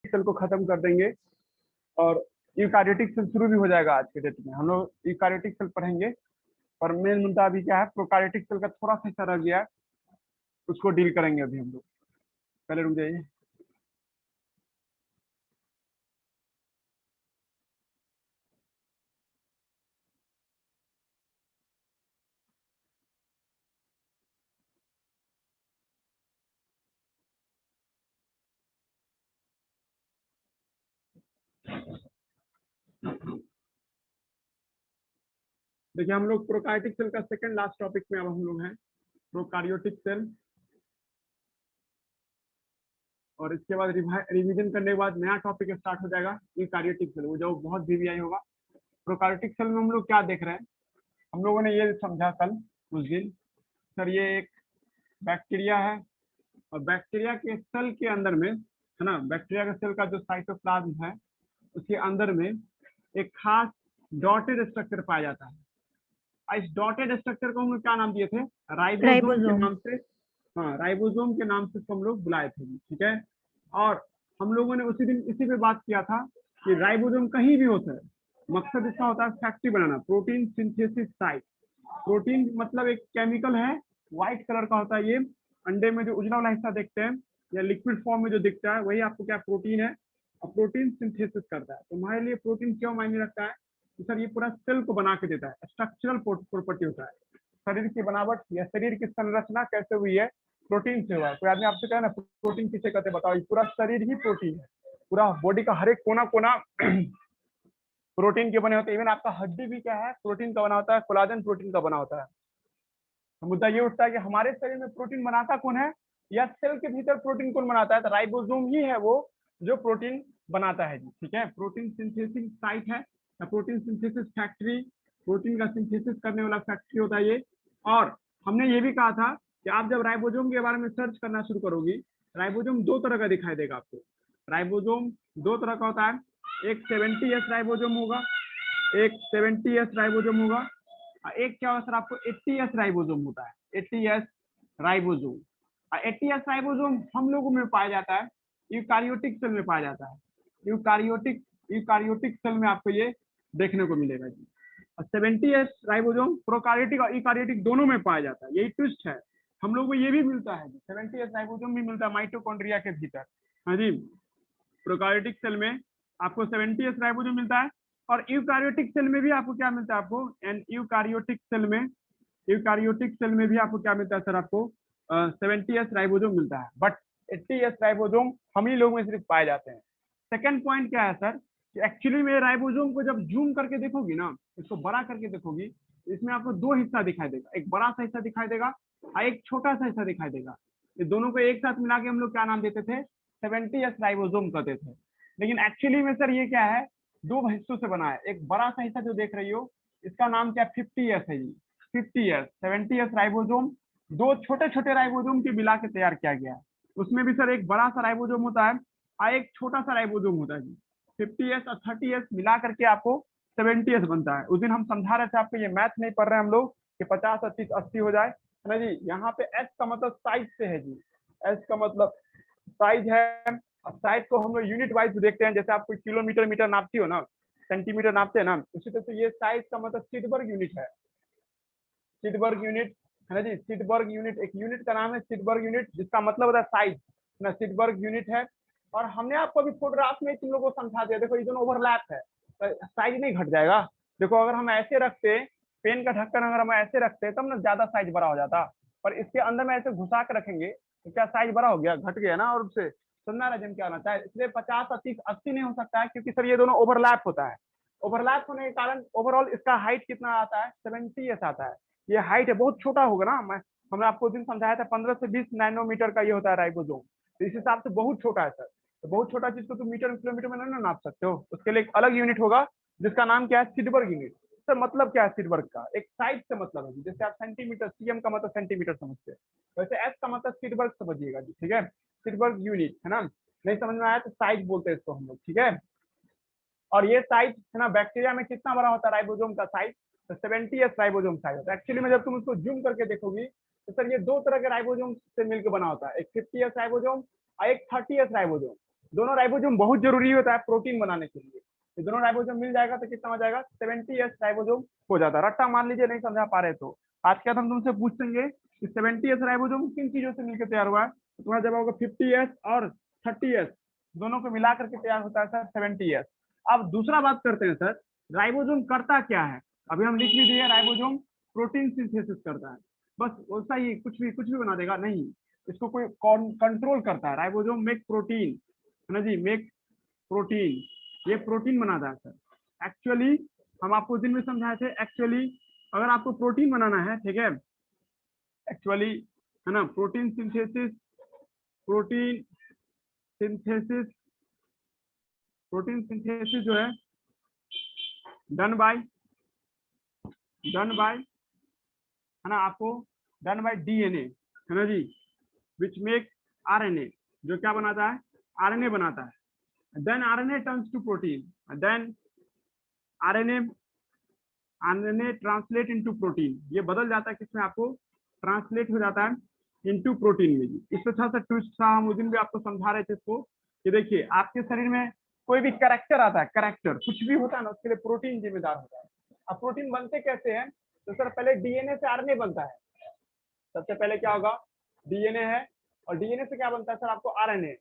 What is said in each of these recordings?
Cell को खत्म कर देंगे और यूकारियोटिक सेल शुरू भी हो जाएगा। आज के डेट में हम लोग यूकारियोटिक सेल पढ़ेंगे, पर मेन मुद्दा अभी क्या है, प्रोकारियोटिक सेल का थोड़ा सा हिस्सा रह गया है, उसको डील करेंगे अभी हम लोग। पहले रुक जाइए। देखिए हम लोग प्रोकार्योटिक सेल का सेकंड लास्ट टॉपिक में अब हम लोग हैं, प्रोकार्योटिक सेल। और इसके बाद रिवीजन करने के बाद नया टॉपिक स्टार्ट हो जाएगा, यूकारियोटिक सेल, वो जो बहुत वीवीआई होगा। प्रोकार्योटिक सेल में हम लोग क्या देख रहे हैं, हम लोगों ने ये समझा कल उस दिन, सर ये एक बैक्टीरिया है और बैक्टीरिया के सेल के अंदर में, है ना, बैक्टीरिया के सेल का जो साइटोप्लाज्म है उसके अंदर में एक खास डॉटेड स्ट्रक्चर पाया जाता है। इस डॉटेड स्ट्रक्चर को हम लोग क्या नाम दिए थे, राइबोसोम के नाम से। हाँ, राइबोसोम के नाम से हम लोग बुलाए थे, ठीक है। और हम लोगों ने उसी दिन इसी पे बात किया था कि राइबोसोम कहीं भी होता है, मकसद इसका होता है फैक्ट्री बनाना, प्रोटीन सिंथेसिस साइट। प्रोटीन मतलब एक केमिकल है, व्हाइट कलर का होता है, ये अंडे में जो उजला वाला हिस्सा देखते हैं या लिक्विड फॉर्म में जो दिखता है वही आपको क्या प्रोटीन है, और प्रोटीन सिंथेसिस करता है। तो हमारे लिए प्रोटीन क्यों मायने रखता है, तो सर ये पूरा सेल को बना के देता है, स्ट्रक्चरल प्रॉपर्टी होता है। शरीर की बनावट या शरीर की संरचना कैसे हुई है, प्रोटीन से हुआ है। कोई आदमी आपसे कहे ना प्रोटीन किसे कहते बताओ, ये पूरा शरीर ही प्रोटीन है, पूरा बॉडी का हर एक कोना कोना प्रोटीन के बने होते हैं। इवन आपका हड्डी भी क्या है, प्रोटीन का बना होता है, कोलाजन प्रोटीन का बना होता है। तो मुद्दा ये उठता है कि हमारे शरीर में प्रोटीन बनाता कौन है, या सेल के भीतर प्रोटीन कौन बनाता है, तो राइबोसोम ही है वो जो प्रोटीन बनाता है जी, ठीक है। प्रोटीन सिंथेसिस साइट है, प्रोटीन सिंथेसिस फैक्ट्री, प्रोटीन का सिंथेसिस करने वाला फैक्ट्री होता है ये। और हमने ये भी कहा था कि आप जब राइबोसोम के बारे में सर्च करना शुरू करोगी, राइबोसोम दो तरह का दिखाई देगा आपको। राइबोसोम दो तरह का होता है, एक 70S राइबोसोम होगा, एक 70S राइबोसोम होगा, एक क्या होगा सर आपको 80S राइबोसोम होता है, 80S राइबोसोम। 80S राइबोसोम हम लोगों में पाया जाता है, यूकारियोटिक सेल में पाया जाता है। यूकारियोटिक सेल में आपको ये देखने को मिलेगा जी। और 70S राइबोसोम प्रोकारियोटिक और यूकारियोटिक दोनों में पाया जाता है, यही ट्विस्ट है। हम लोग को ये भी मिलता है, 70S राइबोसोम भी मिलता है माइटोकॉन्ड्रिया के भीतर। हाँ जी, प्रोकारियोटिक सेल में आपको 70S राइबोसोम मिलता है, और यूकारियोटिक सेल में भी आपको क्या मिलता है, आपको एंड यूकारियोटिक सेल में भी आपको क्या मिलता है सर, आपको 70S राइबोसोम मिलता है, बट 80S राइबोसोम हम ही लोगों में सिर्फ पाए जाते हैं। सेकंड पॉइंट क्या है सर, कि एक्चुअली में राइबोसोम को जब जूम करके देखोगी ना, इसको बड़ा करके देखोगी, इसमें आपको दो हिस्सा दिखाई देगा, एक बड़ा सा हिस्सा दिखाई देगा और एक छोटा सा हिस्सा दिखाई देगा। ये दोनों को एक साथ मिला के हम लोग क्या नाम देते थे, 70S राइबोसोम कहते थे। लेकिन एक्चुअली में सर ये क्या है, दो हिस्सों से बना है। एक बड़ा सा हिस्सा जो देख रही हो, इसका नाम क्या 50S है जी, 50S। 70S राइबोसोम दो छोटे छोटे राइबोसोम के मिला के तैयार किया गया है। उसमें भी सर एक बड़ा सा राइबोसोम होता है और एक छोटा सा राइबोसोम होता है जी। 50S और 30S मिला करके आपको 70S बनता है। उस दिन हम समझा रहे थे आपको, ये मैथ नहीं पढ़ रहे हम लोग कि 50 30 80 हो जाए, है ना जी। यहाँ पे एस का मतलब साइज से है जी, एस का मतलब साइज है। साइज को हम लोग यूनिट वाइज देखते हैं, जैसे आप कोई किलोमीटर मीटर नापती हो ना, सेंटीमीटर नापते हैं ना, उसी तरह से ये साइज का मतलब सिडबर्ग यूनिट है, सिडबर्ग यूनिट, है ना जी। सिडबर्ग यूनिट एक यूनिट का नाम है, सिडबर्ग यूनिट, जिसका मतलब होता है साइज, ना सिडबर्ग यूनिट है। और हमने आपको अभी फोटोग्राफ में तुम लोगों को समझा दिया, देखो ये दोनों ओवरलैप है, साइज नहीं घट जाएगा। देखो अगर हम ऐसे रखते, पेन का ढक्कन अगर हम ऐसे रखते तब ना ज्यादा साइज बड़ा हो जाता, पर इसके अंदर में ऐसे घुसा के रखेंगे तो क्या साइज बड़ा हो गया, घट गया ना। और उससे सुनना रजम क्या होना चाहिए, इसलिए 50 30 80 नहीं हो सकता है, क्योंकि सर ये दोनों ओवरलैप होता है। ओवरलैप होने के कारण ओवरऑल इसका हाइट कितना आता है, 70S आता है। ये हाइट है, बहुत छोटा होगा ना। हमने आपको उस दिन समझाया था 15 से 20 नैनोमीटर का ये होता है राइबोसोम, तो इस हिसाब से बहुत छोटा है सर। तो बहुत छोटा चीज को तुम मीटर किलोमीटर में नहीं नाप सकते हो, उसके लिए एक अलग यूनिट होगा जिसका नाम क्या है, सिडबर्ग यूनिट। सर मतलब क्या है सिडबर्ग का, एक साइज से मतलब है, जैसे आप सेंटीमीटर, सीएम का मतलब सेंटीमीटर समझते हैं, वैसे एस का मतलब सिडबर्ग समझिएगा जी, ठीक है। सिडबर्ग यूनिट, है ना। नहीं समझ में आया तो साइज बोलते हैं इसको हम लोग, ठीक है। और ये साइज, है ना, बैक्टीरिया में कितना बड़ा होता है राइबोसोम का साइज, तो 70S राइबोसोम साइज होता है। एक्चुअली में जब तुम उसको जूम करके देखोगी तो सर ये दो तरह के राइबोसोम से मिलकर बना होता है, एक 50S राइबोसोम और एक 30S राइबोसोम। दोनों राइबोसोम बहुत जरूरी होता है प्रोटीन बनाने के लिए। ये दोनों राइबोसोम मिल जाएगा तो कितना हो जाएगा, 70s राइबोसोम हो जाता है। रट्टा मान लीजिए नहीं समझा पा रहे तो आज के बाद हम तुमसे पूछेंगे कि 70s राइबोसोम किन चीजों से मिलकर तैयार हुआ है, तो तुम्हारा जवाब होगा 50s और 30s, दोनों को मिला करके तैयार होता है सर 70s। अब दूसरा बात करते हैं सर, राइबोसोम करता क्या है। अभी हम लिख भी दिए राइबोसोम प्रोटीन सिंथेसिस करता है, बस वैसा ही कुछ भी बना देगा नहीं, इसको कोई कंट्रोल करता है। राइबोसोम मेक प्रोटीन, है ना जी, मेक प्रोटीन, ये प्रोटीन बनाता है सर। एक्चुअली हम आपको दिन में समझाए थे, एक्चुअली अगर आपको प्रोटीन बनाना है, ठीक है, एक्चुअली है ना, protein synthesis, protein synthesis, protein synthesis जो है डन बाय है ना, आपको डन बाय डीएनए, है ना जी, विच मेक आरएनए, जो क्या बनाता है, आरएनए बनाता है। Then RNA turns to protein, then RNA translate into protein, ये बदल जाता है किसमें, आपको ट्रांसलेट हो जाता है इनटू प्रोटीन में जी। इससे अच्छा सा ट्विस्ट था, हम उस दिन भी आपको समझा रहे थे इसको कि देखिए आपके शरीर में कोई भी कैरेक्टर आता है, कैरेक्टर कुछ भी होता है ना, उसके लिए प्रोटीन जिम्मेदार होता है। अब प्रोटीन बनते कैसे हैं, तो सर पहले डीएनए से आरएनए बनता है। सबसे पहले क्या होगा, डीएनए है, और डीएनए से क्या बनता है सर, आपको आरएनए,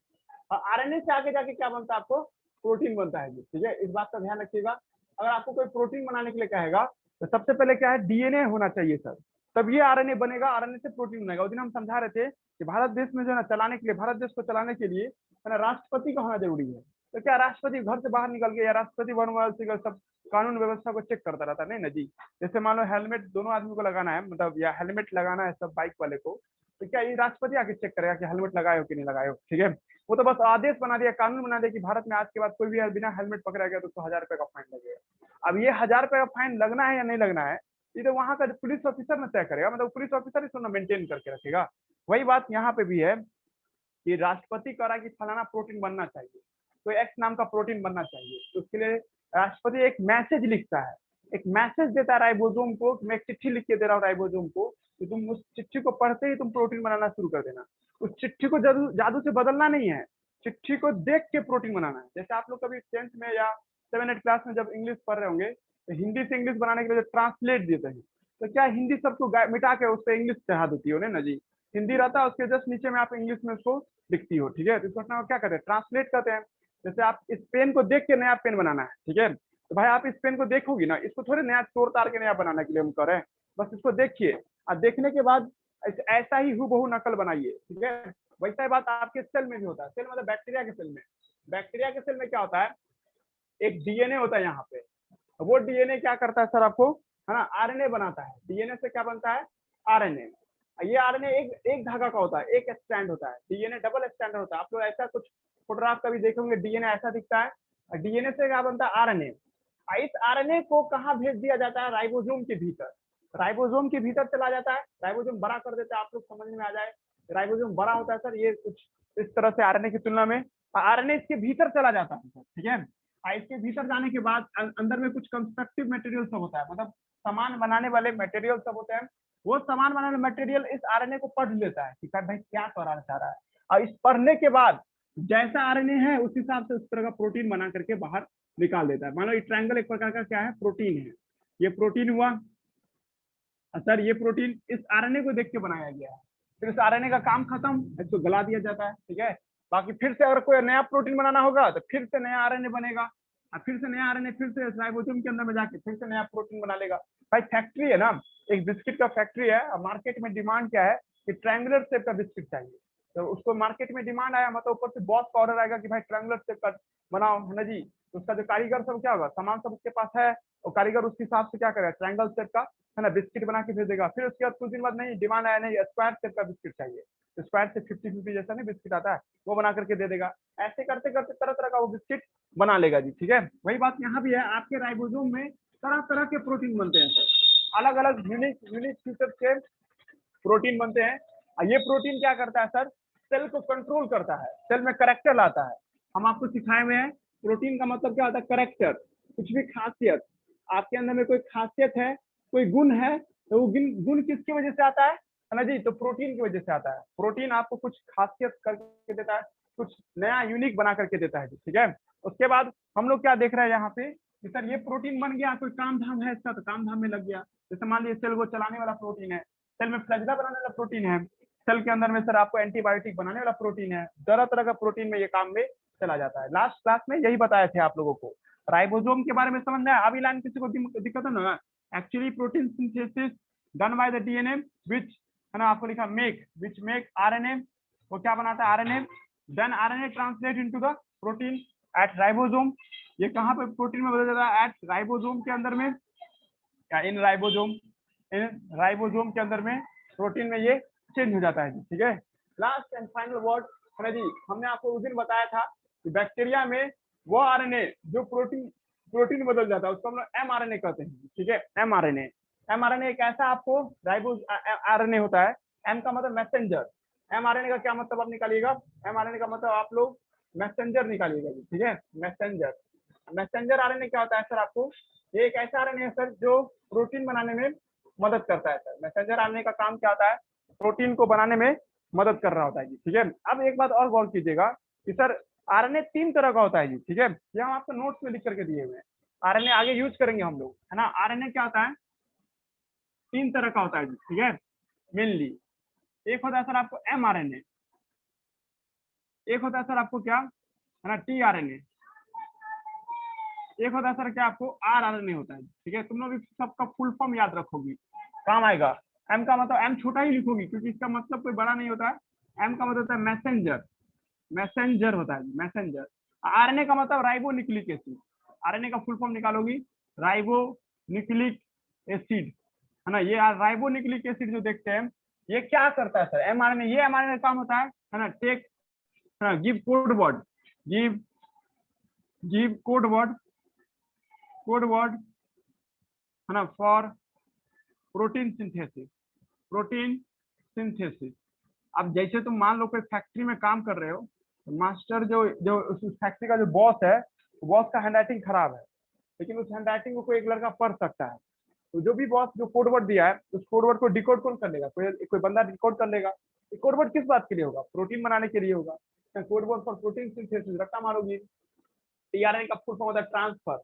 और आरएनए से आगे जाके क्या बनता है, आपको प्रोटीन बनता है जी। ठीक है, इस बात का ध्यान रखिएगा। अगर आपको कोई प्रोटीन बनाने के लिए कहेगा तो सबसे पहले क्या है, डीएनए होना चाहिए सर, तब ये आरएनए बनेगा, आरएनए से प्रोटीन बनेगा। उस दिन हम समझा रहे थे कि भारत देश में जो है ना चलाने के लिए, भारत देश को चलाने के लिए है ना, राष्ट्रपति का होना जरूरी है। तो क्या राष्ट्रपति घर से बाहर निकल के या राष्ट्रपति भवन से सब कानून व्यवस्था को चेक करता रहता नहीं ना जी। जैसे मान लो हेलमेट दोनों आदमी को लगाना है, मतलब या हेलमेट लगाना है सब बाइक वाले को, तो क्या ये राष्ट्रपति आके चेक करेगा कि हेलमेट लगाए हो कि नहीं लगाए हो। ठीक है, वो तो बस आदेश बना दिया, कानून बना दिया कि भारत में आज के बाद कोई भी बिना हेलमेट पकड़ा गया तो उसको 1000 रुपए का फाइन लगेगा। अब ये 1000 रुपए का फाइन लगना है या नहीं लगना है, ये तो वहां का पुलिस ऑफिसर ने तय करेगा, मतलब पुलिस ऑफिसर इसको मेंटेन करके रखेगा। वही बात यहाँ पे भी है कि राष्ट्रपति कह रहा है कि फलाना प्रोटीन बनना चाहिए, तो एक्स नाम का प्रोटीन बनना चाहिए, तो उसके लिए राष्ट्रपति एक मैसेज लिखता है, एक मैसेज देता है राइबोसोम को, मैं एक चिट्ठी लिख के दे रहा हूँ राइबोसोम को, कि तुम उस चिट्ठी को पढ़ते ही तुम प्रोटीन बनाना शुरू कर देना। उस चिट्ठी को जादू से बदलना नहीं है, चिट्ठी को देख के प्रोटीन बनाना है। जैसे आप लोग कभी 10th में या 7-8 क्लास में जब इंग्लिश पढ़ रहे होंगे, तो हिंदी से इंग्लिश बनाने के लिए ट्रांसलेट देते हैं, तो क्या हिंदी सबको मिटा के उस पर इंग्लिश चढ़ा देती हो ना जी। हिंदी रहता है, उसके जस्ट नीचे में आप इंग्लिश में उसको लिखती हो। ठीक है, तो इस घटना को क्या कहते हैं, ट्रांसलेट करते हैं। जैसे आप इस पेन को देख के नया पेन बनाना है, ठीक है, तो भाई आप इस पेन को देखोगी ना, इसको थोड़े नया तोड़ ताड़ के नया बनाने के लिए हम कर रहे हैं, बस इसको देखिए, और देखने के बाद ऐसा ही हूबहू नकल बनाइए। ठीक है, वैसा ही बात आपके सेल में भी होता है। सेल मतलब बैक्टीरिया के सेल में, बैक्टीरिया के सेल में क्या होता है, एक डीएनए होता है यहाँ पे, वो डीएनए क्या करता है सर, आपको है ना आरएनए बनाता है। डीएनए से क्या बनता है, आरएनए। ये आरएनए एक धागा का होता है, एक स्टैंड होता है, डीएनए डबल स्टैंड होता है। आप लोग ऐसा कुछ फोटोग्राफ कभी देखेंगे, डीएनए ऐसा दिखता है, डीएनए से क्या बनता है, आरएनए। इस आरएनए को कहाँ भेज दिया जाता है, राइबोसोम के भीतर, राइबोसोम के भीतर चला जाता है, राइबोसोम बड़ा कर देता है। आप लोग समझ में आ जाए, राइबोसोम बड़ा होता है सर, ये कुछ इस तरह से आरएनए की तुलना में, आरएनए इसके भीतर चला जाता है सर। ठीक है, इसके भीतर जाने के बाद अंदर में कुछ कंस्ट्रक्टिव मटेरियल सब होता है, मतलब सामान बनाने वाले मटेरियल सब होते हैं। वो सामान बनाने वाले मटेरियल इस आरएनए को पढ़ लेता है कि सर भाई क्या कराना चाह रहा है, और इस पढ़ने के बाद जैसा आरएनए है उस हिसाब से उस तरह का प्रोटीन बना करके बाहर निकाल देता है। मान लो ये ट्रायंगल एक प्रकार का क्या है, प्रोटीन है, ये प्रोटीन हुआ सर, ये प्रोटीन इस आरएनए को देख के बनाया गया है। फिर इस आरएनए का काम खत्म, इसको गला दिया जाता है। ठीक है, बाकी फिर से अगर कोई नया प्रोटीन बनाना होगा तो फिर से नया आरएनए बनेगा, और फिर से नया आरएनए फिर से राइबोसोम के अंदर में जाके फिर से नया प्रोटीन बना लेगा। भाई फैक्ट्री है ना, एक बिस्किट का फैक्ट्री है, और मार्केट में डिमांड क्या है कि ट्रायंगुलर शेप का बिस्किट चाहिए, तो उसको मार्केट में डिमांड आया, मतलब ऊपर से बॉस का ऑर्डर आएगा कि भाई ट्रायंगुलर शेप का बनाओ, है ना जी। उसका जो कारीगर सब क्या होगा, सामान सब उसके पास है, और कारीगर उसके हिसाब से क्या करेगा, ट्रायंगल शेप का है ना बिस्किट बना के भेजेगा। फिर उसके बाद कुछ दिन बाद नहीं डिमांड आया, नहीं स्क्वायर शेप का बिस्किट चाहिए, तो स्क्वायर से 50-50 जैसा नहीं बिस्किट आता है, वो बना करके दे देगा। ऐसे करते करते तरह तरह का वो बिस्किट बना लेगा जी। ठीक है, वही बात यहाँ भी है, आपके राइबोसोम में तरह तरह के प्रोटीन बनते हैं सर, अलग अलग यूनिक यूनिक फीचर के प्रोटीन बनते हैं। और ये प्रोटीन क्या करता है सर, सेल को कंट्रोल करता है, सेल में करेक्टर लाता है। हम आपको सिखाए हुए हैं प्रोटीन का मतलब क्या होता है, करेक्टर, कुछ भी खासियत, आपके अंदर में कोई खासियत है, कोई गुण है, तो वो गुण किसकी वजह से आता है ना जी, तो प्रोटीन की वजह से आता है। प्रोटीन आपको कुछ खासियत करके देता है, कुछ नया यूनिक बना करके देता है जी, ठीक है। उसके बाद हम लोग क्या देख रहे हैं यहाँ पे कि सर ये प्रोटीन बन गया, कोई काम धाम है इसका तो काम धाम में लग गया। जैसे मान लीजिए सेल को चलाने वाला प्रोटीन है, सेल में फ्लैजिला बनाने वाला प्रोटीन है, सेल के अंदर में सर आपको एंटीबायोटिक बनाने वाला प्रोटीन है, तरह तरह का प्रोटीन में ये काम में चला जाता है। लास्ट क्लास में यही बताए थे आप लोगों को, राइबोसोम के बारे में समझ में आया। अभी लाइन किसी को दिक्कत है ना, actually protein synthesis done by the DNA which, है ना, आपको लिखा मेक, विच मेक आरएनए, वो क्या बनाता है RNA, then RNA translate into the protein at ribosome. ये कहाँ पे प्रोटीन में बदल जाता है, एट राइबोसोम के अंदर में, या इन राइबोसोम, इन राइबोसोम के अंदर में प्रोटीन में ये चेंज हो जाता है जी, ठीक है। लास्ट एंड फाइनल वर्ड है जी, हमने आपको उस दिन बताया था कि बैक्टीरिया में वो आरएनए जो प्रोटीन बदल जाता है उसको हम लोग एमआरएनए कहते हैं, ठीक है। एमआरएनए, एमआरएनए एक ऐसा आपको राइबोस आरएनए होता है, एम का मतलब मैसेंजर, एमआरएनए का क्या मतलब आप निकालिएगा, एमआरएनए का मतलब आप लोग मैसेंजर निकालिएगा जी, ठीक है। मैसेंजर, मैसेंजर आरएनए क्या होता है सर, आपको ये एक ऐसा आरएनए है सर जो प्रोटीन बनाने में मदद करता है सर। मैसेंजर आरएनए का काम क्या होता है, प्रोटीन को बनाने में मदद कर रहा होता है जी, ठीक है। अब एक बात और गौर कीजिएगा कि सर आरएनए 3 तरह का होता है जी, ठीक है। ये हम आपको नोट्स में लिख करके दिए हुए हैं, आरएनए आगे यूज करेंगे हम लोग, है ना। आरएनए क्या होता है, 3 तरह का होता है जी, ठीक है। मेनली एक होता है सर आपको एमआरएनए, एक होता है सर आपको क्या, है ना, टीआरएनए, एक होता है सर क्या आपको आरआरएनए होता है, ठीक है। तुम लोग सबका फुल फॉर्म याद रखोगी, काम आएगा। एम का मतलब एम छोटा ही लिखोगी क्योंकि इसका मतलब कोई बड़ा नहीं होता है। एम का मतलब होता है मैसेंजर, मैसेंजर होता है मैसेंजर। आरएनए का मतलब राइबो न्यूक्लिक एसिड, आरएनए का फुल फॉर्म निकालोगी राइबो न्यूक्लिक एसिड, है ना। ये राइबो न्यूक्लिक एसिड जो देखते हैं ये क्या करता है सर, एमआरएनए, ये एमआरएनए का काम होता है ना, टेक, है ना, give code word, give give code word, code word, है ना, for protein synthesis, protein synthesis. अब जैसे तुम मान लो कोई फैक्ट्री में काम कर रहे हो, तो मास्टर जो जो उस फैक्ट्री का जो बॉस है, बॉस का हैंडराइटिंग खराब है, लेकिन उस हैंडराइटिंग को कोई एक लड़का पढ़ सकता है। तो जो भी बॉस जो कोड वर्ड दिया है उस कोड वर्ड को डिकोड कौन कर लेगा, कोई बंदा डिकोड कर लेगा। कोड वर्ड किस बात के लिए होगा, प्रोटीन बनाने के लिए होगा। Code word for protein synthesis रट्टा मारोगी। टीआरएनए का फुल फॉर्म होता है ट्रांसफर,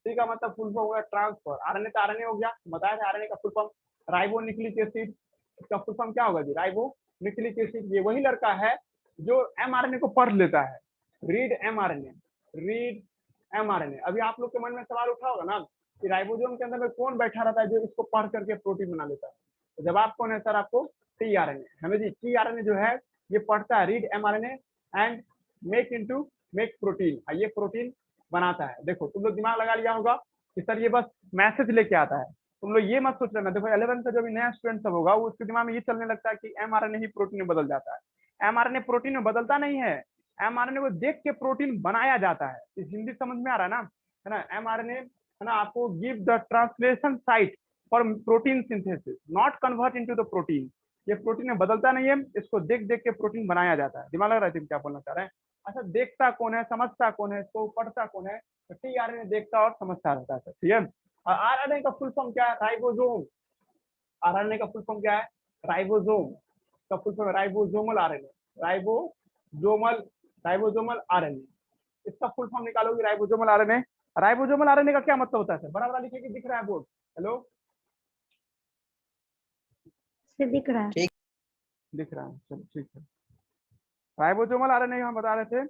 टी का मतलब फुल फॉर्म होगा ट्रांसफर, आरएनए तो आरएनए हो गया, बताया था आरएनए का full form ribo nucleic acid, इसका फुल फॉर्म क्या होगा जी, राइबो न्यूक्लिक एसिड। ये वही लड़का है जो एमआरएनए को पढ़ लेता है, रीड एमआरएनए, रीड एमआरएनए। अभी आप लोग के मन में सवाल उठा होगा ना कि राइबोसोम के अंदर में कौन बैठा रहता है जो इसको पढ़ करके प्रोटीन बना लेता है, तो जवाब कौन है सर, आपको टीआरएनए। हमें जी टीआरएनए जो है ये पढ़ता है, read mRNA and make into make protein, ये प्रोटीन बनाता है। देखो तुम लोग दिमाग लगा लिया होगा कि सर ये बस मैसेज लेके आता है, तुम लोग ये मत सोच लेना। देखो 11th का जो भी नया स्टूडेंट सब होगा वो उसके दिमाग में ये चलने लगता है कि एमआरएनए ही प्रोटीन में बदल जाता है। एमआरएनए प्रोटीन में बदलता नहीं है, एमआरएनए को देख के प्रोटीन बनाया जाता है। इस हिंदी समझ में आ रहा है ना, है ना। एमआरएनए, है ना, आपको give the translation site for protein synthesis, not convert into the protein. ये प्रोटीन में बदलता नहीं है, इसको देख देख के प्रोटीन बनाया जाता है। दिमाग लग रहा है तुम क्या बोलना चाह रहे हैं। अच्छा, देखता कौन है, समझता कौन है, इसको पढ़ता कौन है, तो टीआरएनए देखता और समझता रहता है, ठीक है। आरएनए का फुल फॉर्म क्या है, राइबोसोम। आरएनए का फुल फॉर्म क्या है, राइबोसोम का full form ribosomal RNA, ribosomal, ribosomal RNA. इसका फुल फॉर्म निकालोगे राइबोसोमल आरएनए। राइबोसोमल आरएनए का क्या मतलब होता है सर, बड़ा बड़ा लिखे कि दिख रहा है बोर्ड, हेलो दिख रहा है, दिख रहा है, चलो ठीक है। राइबोसोमल आरएनए हम बता रहे थे,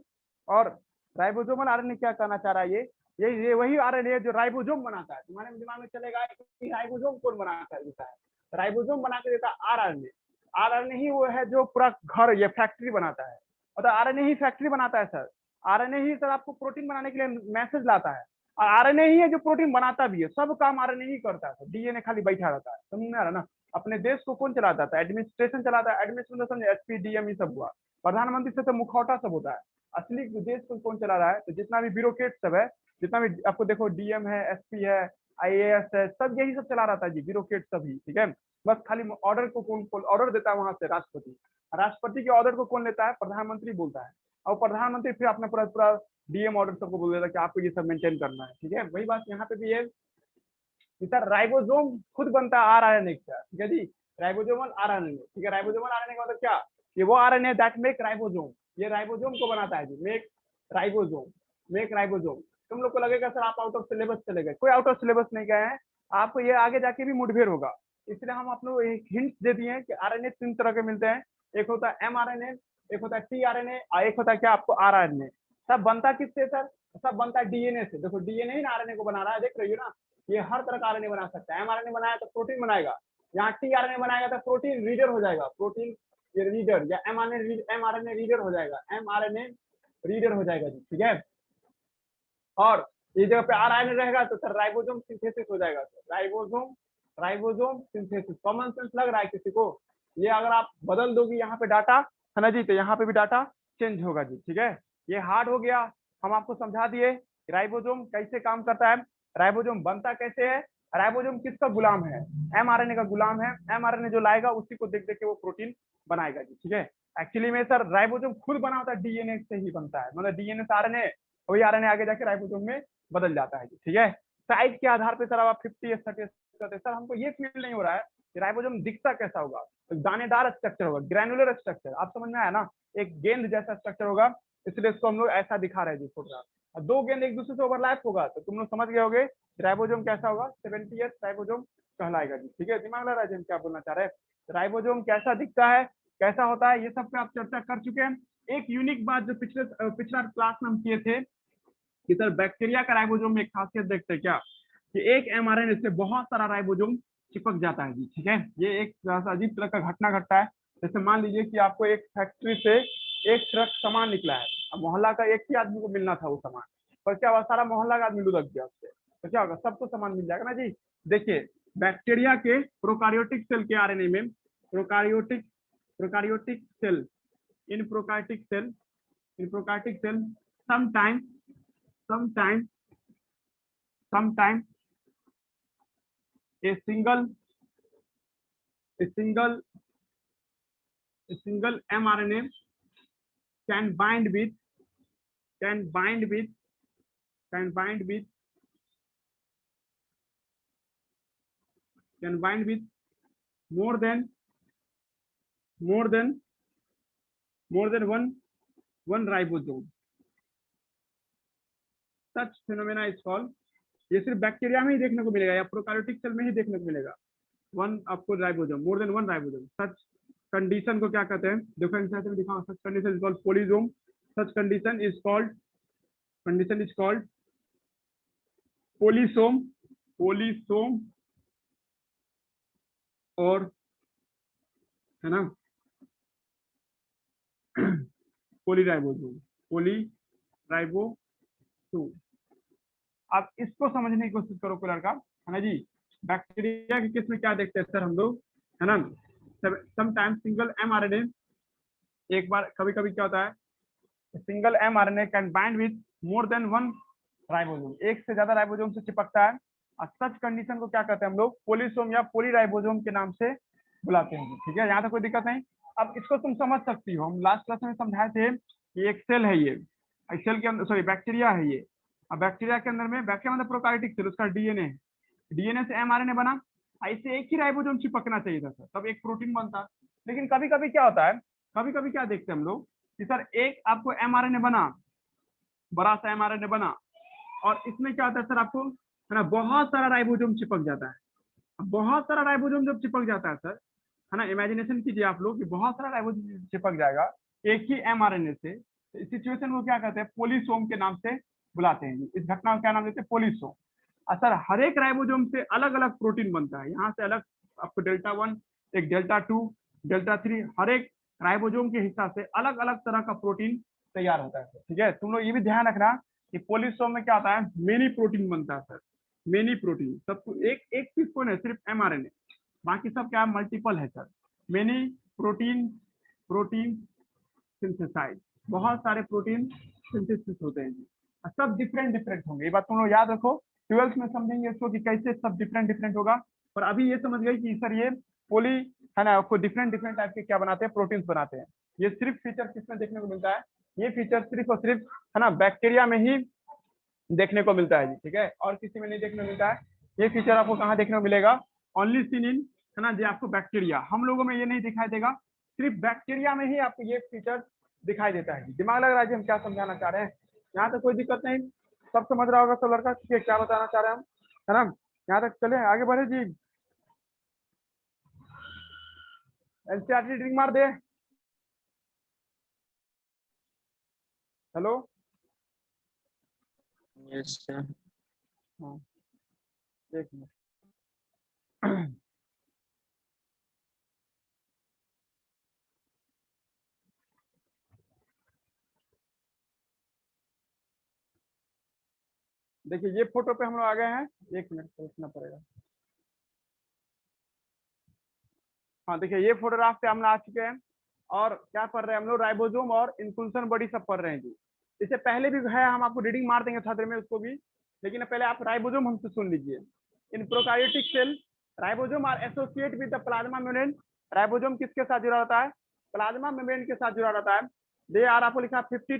और राइबोसोमल आरएनए क्या कहना चाह रहा है, ये वही आरएनए जो राइबोसोम बनाता है। तुम्हारे दिमाग में चलेगा कि राइबोसोम कौन बनाता है, राइबोसोम बना के देता है आरएनए। आरएनए ही वो है जो पूरा घर ये फैक्ट्री बनाता है, मतलब आरएनए ही फैक्ट्री बनाता है सर। आरएनए ही सर आपको प्रोटीन बनाने के लिए मैसेज लाता है, और आरएनए ही है जो प्रोटीन बनाता भी है। सब काम आरएनए ही करता है, डीएनए खाली बैठा रहता है। समझ में आ रहा ना। अपने देश को कौन चलाता था, एडमिनिस्ट्रेशन चलाता है, एडमिनिस्ट्रेशन एसपी डीएम ये सब हुआ, प्रधानमंत्री से तो मुखौटा सब होता है। असली देश को कौन चला रहा है, तो जितना भी ब्यूरोक्रेट सब है, जितना भी आपको देखो डीएम है, एसपी है, आईएएस है, सब यही सब चला रहा था जी, ब्यूरोक्रेट सभी, ठीक है। बस खाली ऑर्डर को कौन ऑर्डर देता है, वहां से राष्ट्रपति, राष्ट्रपति के ऑर्डर को कौन लेता है, प्रधानमंत्री बोलता है, और प्रधानमंत्री फिर अपना पूरा पूरा डीएम ऑर्डर सबको बोल देता है कि आपको ये सब मेंटेन करना है, ठीक है। वही बात यहाँ पे भी है कि सर राइबोसोम खुद बनता है आरएनए का, ठीक है जी, राइबोसोमल आरएनए, ठीक है। राइबोसोमल आरएनए का मतलब क्या, ये वो आरएनए दैट मेक राइबोसोम, ये राइबोसोम को बनाता है जी, मेक राइबोसोम, मेक राइबोसोम। तुम लोग को लगेगा सर आप आउट ऑफ सिलेबस चले गए, कोई आउट ऑफ सिलेबस नहीं गए हैं, आपको ये आगे जाके भी मुठभेड़ होगा, इसलिए हम आप लोग एक हिंट दे दिए हैं कि आरएनए 3 तरह के मिलते हैं, एक होता है एमआरएनए, एक होता है टीआरएनए और एक होता है क्या आपको आरएनए। सब बनता किससे सर? सब बनता है डीएनए से। देखो डीएनए ही ना आरएनए को बना रहा है, देख रही हो ना, ये हर तरह का आरएनए बना सकता है। एमआरएनए बनाया तो प्रोटीन बनाएगा, यहाँ टीआरएनए बनाएगा तो प्रोटीन रीडर हो जाएगा, प्रोटीन ये रीडर, या एमआरएनए रीडर हो जाएगा, एमआरएनए रीडर हो जाएगा जी, ठीक है। और ये जगह पे आरएनए रहेगा तो सर राइबोसोम सिंथेसिस हो जाएगा, राइबोसोम सिंथेसिस। कॉमन सेंस लग रहा है किसी को? ये अगर आप बदल दोगे यहाँ पे डाटा है ना जी, तो यहाँ पे भी डाटा चेंज होगा जी, ठीक है। ये हार्ड हो गया, हम आपको समझा दिए राइबोसोम कैसे काम करता है, राइबोसोम बनता कैसे है, राइबोसोम किसका गुलाम है? एमआरएनए का गुलाम है, एमआरएनए जो लाएगा उसी को देख देख के वो प्रोटीन बनाएगा जी, ठीक है। एक्चुअली में सर राइबोसोम खुद बना होता है, डीएनए से ही बनता है, मतलब डीएनए से आरएनए, वही आरएनए आगे जाके राइबोसोम में बदल जाता है, ठीक है। साइज के आधार पे सर आप 50 30 करते, सर हमको ये फील नहीं हो रहा है कि राइबोसोम दिखता कैसा होगा, तो दानेदार स्ट्रक्चर होगा, ग्रैनुलर स्ट्रक्चर, आप समझ में आया ना, एक गेंद जैसा स्ट्रक्चर होगा, इसलिए इसको हम लोग ऐसा दिखा रहे हैं जी फोटोग्राफ। दो गेंद एक दूसरे से ओवरलैप होगा तो तुम लोग समझ गए होगे राइबोसोम कैसा होगा, 70s राइबोसोम कहलाएगा जी, ठीक है। दिमाग लगा रहा है क्या बोलना चाह रहे हैं, राइबोसोम कैसा दिखता है, कैसा होता है, ये सब पे आप चर्चा कर चुके हैं। एक यूनिक बात जो पिछला क्लास में हम किए थे कि सर बैक्टीरिया का राइबोसोम में एक खासियत देखते हैं क्या, कि एक एमआरएनए से बहुत सारा राइबोसोम चिपक जाता है जी, ठीक है। ये एक अजीब तरह का घटना घटता है, जैसे मान लीजिए कि आपको एक फैक्ट्री से एक ट्रक सामान निकला है, अब मोहल्ला का एक ही आदमी को मिलना था वो सामान, पर क्या हुआ, सारा मोहल्ला का आदमी लुढ़क गया उससे, तो क्या होगा, सबको सामान मिल जाएगा ना जी। देखिए बैक्टीरिया के प्रोकार्योटिक सेल के आरएनए में, prokaryotic cell, in prokaryotic cell sometimes a single mRNA can bind with more than one ribosome. Such phenomena is called, ये सिर्फ बैक्टीरिया में ही देखने को मिलेगा या प्रोकार्योटिक सेल में ही देखने को मिलेगा, वन आपको ribosome, more than one ribosome. Such condition को क्या कहते हैं, देखो इंसाइड में दिखाओ, such condition is called polysome, such condition is called polysome और है ना पोलीराइबोसोम। आप इसको समझने की कोशिश करो कोई लड़का, है ना जी। बैक्टीरिया के केस में क्या देखते हैं सर हम लोग, है ना, समटाइम्स सिंगल एमआरएनए, एक बार कभी कभी क्या होता है, single mRNA can bind with more than one ribosome, एक से ज्यादा राइबोसोम से चिपकता है, और सच कंडीशन को क्या कहते हैं हम लोग, पॉलीसोम या पॉलीराइबोसोम के नाम से बुलाते हैं, ठीक है। यहाँ तक कोई दिक्कत नहीं। अब इसको तुम समझ सकती हो, हम लास्ट क्लास में समझाए थे कि एक सेल है, ये सेल के अंदर, सॉरी बैक्टीरिया है ये, अब बैक्टीरिया के अंदर में, बैक्टीरिया मतलब प्रोकार्योटिक सेल, उसका डीएनए, डीएनए से एमआरएनए बना, ऐसे एक ही राइबोसोम चिपकना चाहिए था सर, तब एक प्रोटीन बनता। लेकिन कभी कभी क्या होता है, कभी कभी क्या देखते हैं हम लोग कि सर एक आपको एमआरएनए बना, बड़ा सा एमआरएनए बना, और इसमें क्या होता है सर आपको, है ना, बहुत सारा राइबोसोम चिपक जाता है। अब बहुत सारा राइबोसोम जब चिपक जाता है सर, है ना, इमेजिनेशन कीजिए आप लोग कि बहुत सारा राइबोसोम चिपक जाएगा एक ही एमआरएनए से, इस सिचुएशन को क्या कहते हैं, पॉलीसोम के नाम से बुलाते हैं। इस घटना को क्या नाम देते हैं, पॉलीसोम। सर हर एक राइबोसोम से अलग अलग प्रोटीन बनता है, यहाँ से अलग आपको डेल्टा 1, एक डेल्टा 2, डेल्टा 3, हर एक राइबोसोम के हिस्सा से अलग अलग तरह का प्रोटीन तैयार होता है, ठीक है। तुम लोग ये भी ध्यान रखना कि पॉलीसोम में क्या होता है, मेनी प्रोटीन बनता है सर, मेनी प्रोटीन, सब एक एक चीज कौन है, सिर्फ एमआरएनए, बाकी सब क्या मल्टीपल है सर, मेनी प्रोटीन सिंथेसाइज, बहुत सारे प्रोटीन सिंथेसिस होते हैं जी, सब डिफरेंट होंगे, ये बात तुम लोग याद रखो, 12th में समझेंगे इसको कि कैसे सब डिफरेंट होगा। पर अभी ये समझ गए कि सर ये पोली, है ना, आपको डिफरेंट टाइप के क्या बनाते हैं, प्रोटीन्स बनाते हैं। ये सिर्फ फीचर किसमें देखने को मिलता है, ये फीचर सिर्फ और सिर्फ, है ना, बैक्टीरिया में ही देखने को मिलता है जी, ठीक है, और किसी में नहीं देखने को मिलता है। ये फीचर आपको कहाँ देखने को मिलेगा, ओनली सीन इन, है ना, जो आपको बैक्टीरिया, हम लोगों में ये नहीं दिखाई देगा, सिर्फ बैक्टीरिया में ही आपको ये फीचर दिखाई देता है। दिमाग लग रहा है जी हम क्या समझाना चाह रहे हैं? यहाँ तक कोई दिक्कत नहीं, सब समझ रहा होगा सब लड़का कि क्या बताना चाह रहे हैं हम, है ना? यहाँ तक चले आगे बढ़े जी। एनसीईआरटी रीडिंग मार दे। Hello, yes sir. हाँ एक मिनट। देखिए ये फोटो पे हम लोग आ गए हैं, एक मिनट सोचना पड़ेगा। हाँ देखिए ये फोटोग्राफ पे हम लोग आ चुके हैं और क्या पढ़ रहे हैं हम लोग? राइबोसोम और इन्कुल्सन बॉडी सब पढ़ रहे हैं जी। इससे पहले भी है, हम आपको रीडिंग मार देंगे छात्र में उसको भी, लेकिन पहले आप राइबोसोम हमसे सुन लीजिए। In prokaryotic cell ribosome are associate with the plasma membrane. Ribosome किसके साथ जुड़ा रहता है? प्लाज्मा मेम्ब्रेन के साथ जुड़ा रहता है। दे आर आपको लिखा 15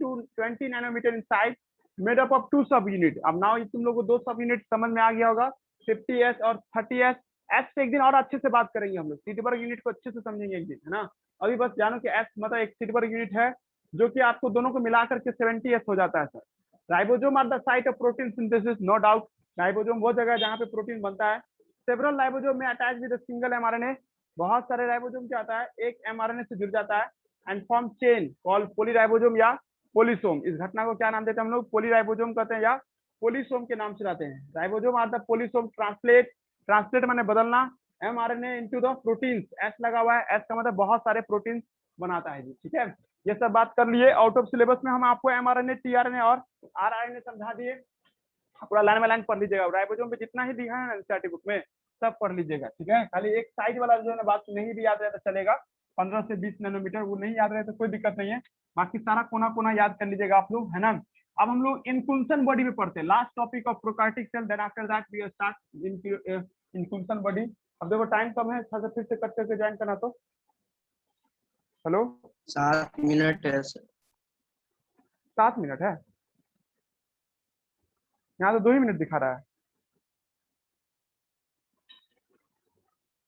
to 20 nanometre in size, made up of 2 सब यूनिट। अब नाउ तुम लोग को 2 सब यूनिट समझ में आ गया होगा, 50s और 30s। एस पे एक दिन और अच्छे से बात करेंगे हम लोग, सीटवर्ग यूनिट को अच्छे से समझेंगे एक दिन, है ना? अभी बस जानो कि एस मतलब एक सीटवर्ग यूनिट है जो कि आपको दोनों को मिलाकर के 70s हो जाता है sir. Ribosome are the site of protein synthesis, no doubt. Ribosome वो जगह है जहाँ पे प्रोटीन बनता है। सेवरल राइबोसोम में अटैच विद सिंगल एमआरएनए। बहुत सारे राइबोसोम क्या आता है, एक एमआरएनए से जुड़ जाता है and form chain called polyribosome या पोलिसोम। इस घटना को क्या नाम देते हैं हम लोग? पॉलीराइबोसोम कहते हैं या पोलिसोम के नाम से जाते हैं। राइबोसोम आर द पोलिसोम ट्रांसलेट माने बदलना mRNA into the proteins. S लगा हुआ है, एस का मतलब बहुत सारे प्रोटीन्स बनाता है जी, ठीक है? ये सब बात कर लिए। आउट ऑफ सिलेबस में हम आपको एमआरएनए, टीआरएनए और आरआरएनए समझा दिए। पूरा लाइन बाय लाइन पढ़ लीजिएगा। राइबोसोम पे जितना ही दिखा है ना एनसीईआरटी बुक में सब पढ़ लीजिएगा, ठीक है? खाली एक साइड वाला जो है ना बात नहीं भी याद रहे तो चलेगा, 15 से 20 नैनोमीटर वो नहीं याद रहे तो कोई दिक्कत नहीं है, बाकी सारा कोना कोना याद कर लीजिएगा आप लोग, है ना? अब हम लोग इन्कुल्सन बॉडी में पढ़ते हैं, last topic of prokaryotic cell, then after that we start inclusion body. अब देखो टाइम कम है, थोड़ा सा फिर से कट करके ज्वाइन करना तो। हेलो, 7 मिनट है सर। 7 मिनट है? यहाँ तो 2 ही मिनट दिखा रहा है।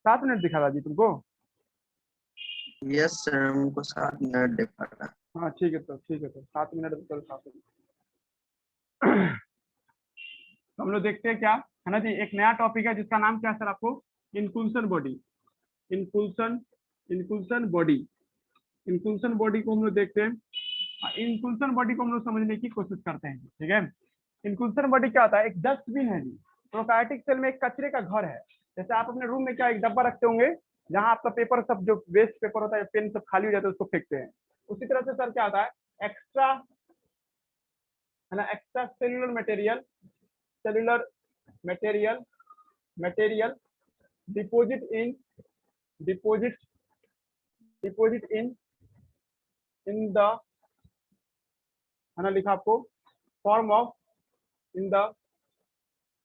7 मिनट दिखा रहा जी तुमको? यस सर, हमको 7 मिनट दिखा रहा है। हाँ ठीक है, तो ठीक है, तो 7 मिनट तो 7 मिनट। तो हम लोग देखते हैं क्या है ना जी, एक नया टॉपिक है जिसका नाम क्या है सर आपको? इन्कुल्सन body. Inclusion inclusion body. इन्कुल्सन body को हम लोग देखते हैं। इन्कुल्सन बॉडी को हम लोग समझने की कोशिश करते हैं, ठीक है? इन्कुल्सन बॉडी क्या होता है? एक डस्टबिन है जी। प्रोकैरियोटिक सेल में एक कचरे का घर है। जैसे आप अपने रूम में क्या एक डब्बा रखते होंगे जहां आपका पेपर सब जो वेस्ट पेपर होता है, पेन सब खाली हो जाता है उसको फेंकते हैं, उसी तरह से सर क्या आता है? एक्स्ट्रा, है ना, extracellular material, cellular material material deposit in deposit deposit in the, है ना, लिखा आपको form of in the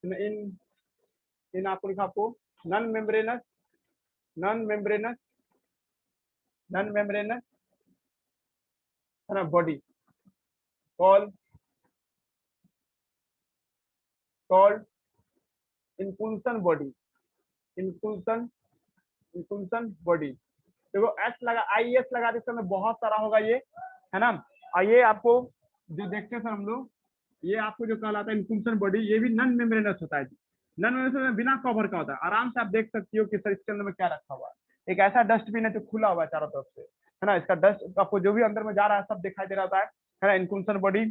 in in आपको लिखा आपको non membranous non membranous non membranous, है ना, body called called inclusion body. Inclusion inclusion body. देखो एस लगा, आई एस लगा देते समय बहुत सारा होगा ये, है ना? और ये आपको जो देखते हैं सर हम लोग, ये आपको जो कहलाता है इन्कुल्सन बॉडी, ये भी नॉन मेम्ब्रेनस होता है। नॉन मेम्ब्रेनस में बिना कवर का होता है। आराम से आप देख सकती हो कि सर इसके अंदर में क्या रखा हुआ है। एक ऐसा डस्टबिन है जो खुला हुआ है चारों तरफ से, है ना? इसका डस्ट आपको जो भी अंदर में जा रहा है सब दिखाई दे रहा होता है ना? इन्कुल्सन बॉडी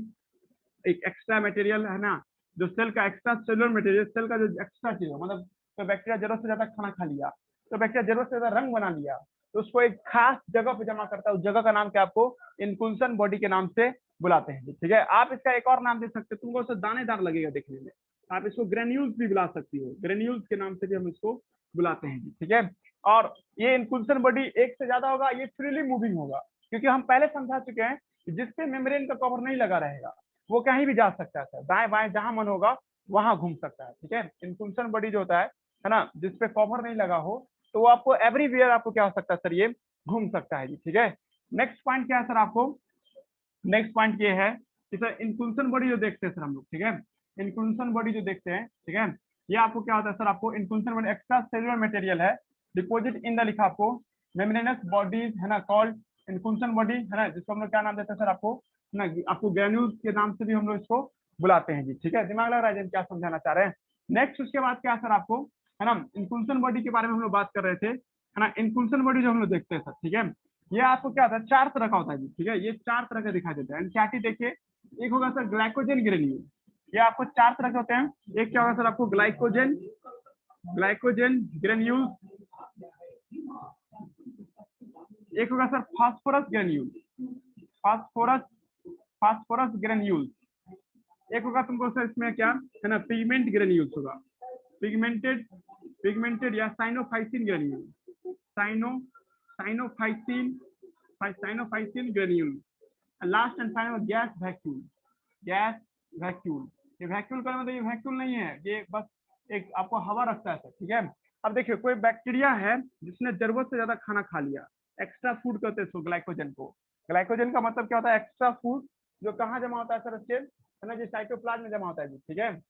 एक एक्स्ट्रा मटेरियल है ना, जो सेल का एक्स्ट्रा सेलुलर मटेरियल, सेल का जो एक्स्ट्रा चीज है, मतलब तो बैक्टीरिया जरूरत से ज्यादा खाना खा लिया, तो बैक्टीरिया जरूरत से ज्यादा रंग बना लिया, तो उसको एक खास जगह पे जमा करता है। उस जगह का नाम क्या आपको इन्कुल्सन बॉडी के नाम से बुलाते हैं, ठीक है? आप इसका एक और नाम दे सकते हैं, तुमको उससे दानेदार लगेगा देखने में, आप इसको ग्रेन्यूल्स भी बुला सकती हो, ग्रेन्यूल्स के नाम से भी हम इसको बुलाते हैं, ठीक है? और ये इन्कुल्सन बॉडी एक से ज्यादा होगा, ये फ्रीली मूविंग होगा, क्योंकि हम पहले समझा चुके हैं कि जिसपे मेम्ब्रेन का कवर नहीं लगा रहेगा वो कहीं भी जा सकता है, दाएं बाएं जहां मन होगा वहां घूम सकता है, ठीक है? इन्कुल्सन बॉडी जो होता है ना, जिसपे कवर नहीं लगा हो तो वो आपको एवरीवेयर आपको क्या हो सकता है सर? ये घूम सकता है जी, ठीक है? नेक्स्ट पॉइंट क्या है सर आपको? नेक्स्ट पॉइंट ये है कि सर इन्कुल्सन बॉडी जो देखते हैं सर हम लोग, ठीक है? इन्कुल्सन बॉडी जो देखते हैं, ठीक है, ये आपको क्या होता है सर? आपको इन्कुल्सन बॉडी एक्स्ट्रा सेलुलर मटेरियल है, डिपोजिट इन द, लिखा आपको मेम्ब्रेनस बॉडीज, है ना, कॉल्ड इनकुल्सन बॉडी है ना, जिसको हम लोग क्या नाम देते हैं सर आपको ना, आपको ग्रेन्यूल्स के नाम से भी हम लोग इसको बुलाते हैं जी। ठीक है, दिमाग लग रहा है जी क्या समझाना चाह रहे हैं। नेक्स्ट उसके बाद क्या सर आपको है ना, इनकुल्सन बॉडी के बारे में हम लोग बात कर रहे थे है ना। इनकुल्सन बॉडी जो हम लोग देखते हैं सर, ठीक है, ये आपको क्या होता है, 4 तरह का होता है जी। ठीक है, ये 4 तरह का दिखाई देता है। एनसीईआरटी देखिए, एक होगा सर ग्लाइकोजन ग्रेन्यूल, ये आपको 4 तरह के होते हैं। एक क्या होगा सर आपको ग्लाइकोजन ग्रेन्यूल, एक होगा sir phosphorus granule, phosphorus granule, एक होगा तुमको सर इसमें क्या है ना, पिगमेंट ग्रेन्यूल्स होगा, पिगमेंटेड या cyanophycin granule, cyanophycin granule. Last and final gas vacuole, ये वैक्यूल का मतलब ये वैक्यूल नहीं है, ये बस एक आपको हवा रखता है सर। ठीक है, अब देखिए कोई बैक्टीरिया है जिसने जरूरत से ज्यादा खाना खा लिया, एक्स्ट्रा फूड कहते हैं इसको, ग्लाइकोजन को। ग्लाइकोजन का मतलब क्या होता है, एक्स्ट्रा फूड जो कहाँ जमा होता है सर, इसके है ना, जो साइटोप्लाज्म में जमा होता है जी। ठीक है,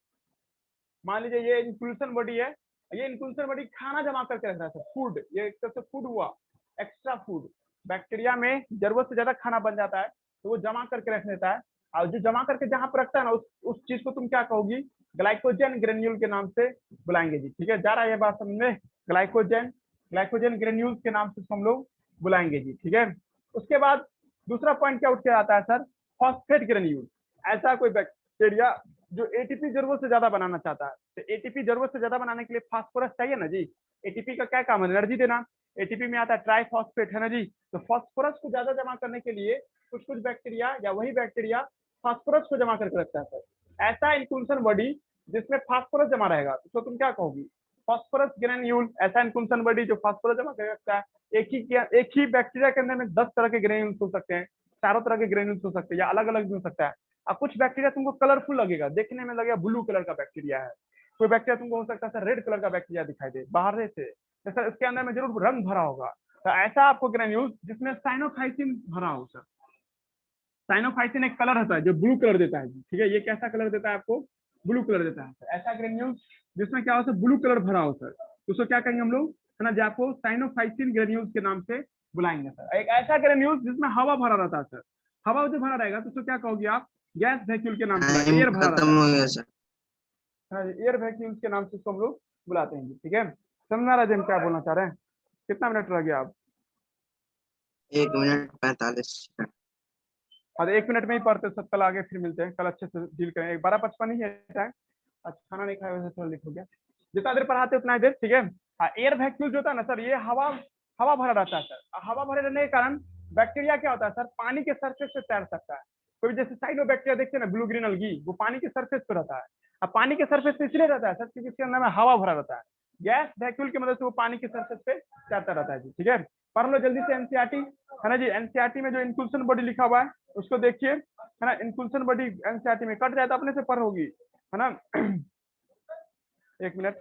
मान लीजिए ये इनक्लूसन बॉडी है, ये इनक्लूसन बॉडी खाना जमा करके रख रहा है, फूड, ये एक तरह से फूड हुआ, एक्स्ट्रा फूड। बैक्टीरिया में जरूरत से ज्यादा खाना बन जाता है तो वो जमा करके रख लेता है, और जो जमा करके जहां पर रखता है ना, उस चीज को तुम क्या कहोगी, ग्लाइकोजन ग्रेन्यूल के नाम से बुलाएंगे जी। ठीक है, जा रहा है ये बात समझ में, ग्लाइकोजन ग्रेन्यूल के नाम से हम लोग बुलाएंगे जी। ठीक है, उसके बाद दूसरा पॉइंट क्या उठ के आता है सर, फॉस्फेट ग्रेन्यूल। ऐसा कोई बैक्टीरिया जो एटीपी जरूरत से ज्यादा बनाना चाहता है, तो एटीपी जरूरत से ज्यादा बनाने के लिए फास्फोरस चाहिए ना जी। एटीपी का क्या काम है, एनर्जी देना। एटीपी में आता है ट्राइफॉस्फेट है ना जी, तो फास्फोरस को ज्यादा जमा करने के लिए कुछ बैक्टीरिया या वही बैक्टीरिया फास्फोरस को जमा करके रखता है सर। ऐसा इनकुल्सन बॉडी जिसमें फास्फोरस जमा रहेगा तो तुम क्या कहोगी, फास्फोरस ग्रेन्यूल। ऐसा इनकुल्सन बॉडी जो फास्फोरस जमा करके रखता है। एक ही बैक्टीरिया के अंदर में 10 तरह के ग्रेन्यूल्स हो सकते हैं, चारों तरह के ग्रेन्यूल्स हो सकते हैं, या अलग अलग भी हो सकता है। अब कुछ बैक्टीरिया तुमको कलरफुल लगेगा, देखने में लगेगा ब्लू कलर का बैक्टीरिया है, कोई बैक्टीरिया तुमको हो सकता है सर रेड कलर का बैक्टीरिया दिखाई दे बाहर से, तो सर इसके अंदर में जरूर रंग भरा होगा। तो ऐसा आपको ग्रेन्यूल जिसमें साइनोफाइसिन भरा हो सर। साइनोफाइसिन एक कलर होता है जो ब्लू कलर देता है। ठीक है, ये कैसा कलर देता है आपको, ब्लू कलर देता है। ऐसा ग्रेन्यूल जिसमें क्या हो सर, ब्लू कलर भरा हो सर, उसको क्या कहेंगे हम लोग है ना, जो आपको साइनोफाइसिन ग्रेन्यूल्स के नाम से बुलाएंगे सर। एक ऐसा ग्रेन्यूल जिसमें हवा भरा रहता है सर, हवा जो भरा रहेगा तो उसको क्या कहोगे आप, गैस वैक्यूल के नाम से, एयर भरा रहता है, एयर वैक्यूल के नाम से इसको हम लोग बुलाते हैं। ठीक है, समझना राजेन क्या बोलना चाह रहे हैं। कितना मिनट रह गया आप, 1 मिनट 45 सेकंड। और 1 मिनट में ही पढ़ते सब, कल आगे फिर मिलते हैं, कल अच्छे से डील करेंगे। 12:55 ही है टाइम, अच्छा खाना नहीं खाया वैसे थोड़ा लेट हो गया, जितना देर पढ़ाते उतना ही देर। ठीक है, एयर वैक्यूल जो होता है ना सर, ये हवा भरा रहता है सर। हवा भरे रहने के कारण बैक्टीरिया क्या होता है सर, पानी के सरफेस पे तैर सकता है। कोई जैसे साइनोबैक्टीरिया देखते हैं ना, ब्लू ग्रीन अलगी, वो पानी के सरफेस पे रहता है। अब पानी के सरफेस पे इसलिए रहता है सर क्योंकि इसके अंदर में हवा भरा रहता है। गैस वैक्यूल की मदद से वो पानी के सरफेस पे तैरता रहता है जी। ठीक है, पढ़ लो जल्दी से एनसीईआरटी है ना जी। एनसीईआरटी में जो इनकुल्सन बॉडी लिखा हुआ है उसको देखिए है ना। इनकुल्सन बॉडी एनसीईआरटी में कट जाए तो अपने से पढ़ होगी है ना। 1 मिनट,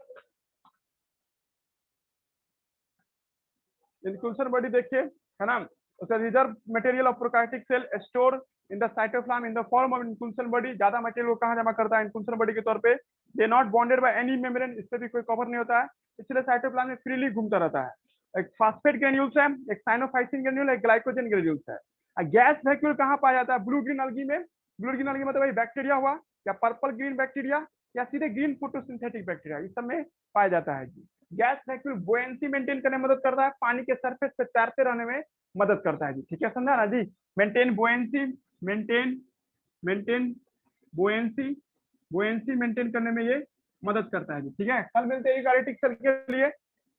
इनकुल्सन बॉडी देखिए है ना, reserve material of prokaryotic cell store in the cytoplasm in the form of inclusion body. ज्यादा मटेरियल वो कहाँ जमा करता है, इनकुल्सन बॉडी के तौर पे। They not bonded by any membrane, इस पे भी कोई कवर नहीं होता है, इसलिए साइटोप्लाज्म में फ्रीली घूमता रहता है। एक फास्फेट ग्रेन्यूल्स है, एक साइनोफाइसिन ग्रेन्यूल, एक ग्लाइकोजन ग्रेन्यूल्स है। गैस वैक्यूल कहाँ पाया जाता है, ब्लू ग्रीन अलगी में। ब्लू ग्रीन अलगी मतलब वही बैक्टीरिया हुआ, या पर्पल ग्रीन बैक्टीरिया, या सीधे ग्रीन फोटोसिंथेटिक बैक्टीरिया, इस सब में पाया जाता है जी। गैस वैक्यूल बुएंसी मेंटेन करने में मदद करता है, पानी के सरफेस पे तैरते रहने में मदद करता है जी। ठीक है, समझा ना जी। मेंटेन बुएंसी, मेंटेन बुएंसी मेंटेन करने में ये मदद करता है जी। ठीक है, कल मिलते हैं यूकारियोटिक सेल के लिए।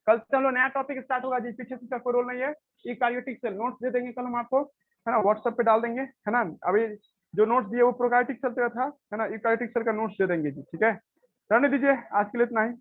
कल चलो नया टॉपिक स्टार्ट होगा जी, पीछे से कोई रोल नहीं है। यूकारियोटिक सेल नोट्स दे देंगे कल हम आपको है ना, व्हाट्सएप पे डाल देंगे है ना। अभी जो नोट्स दिए वो प्रोकार्योटिक सेल का था है ना, यूकारियोटिक सेल का नोट्स दे देंगे जी। ठीक है, रहने दीजिए, आज के लिए इतना ही।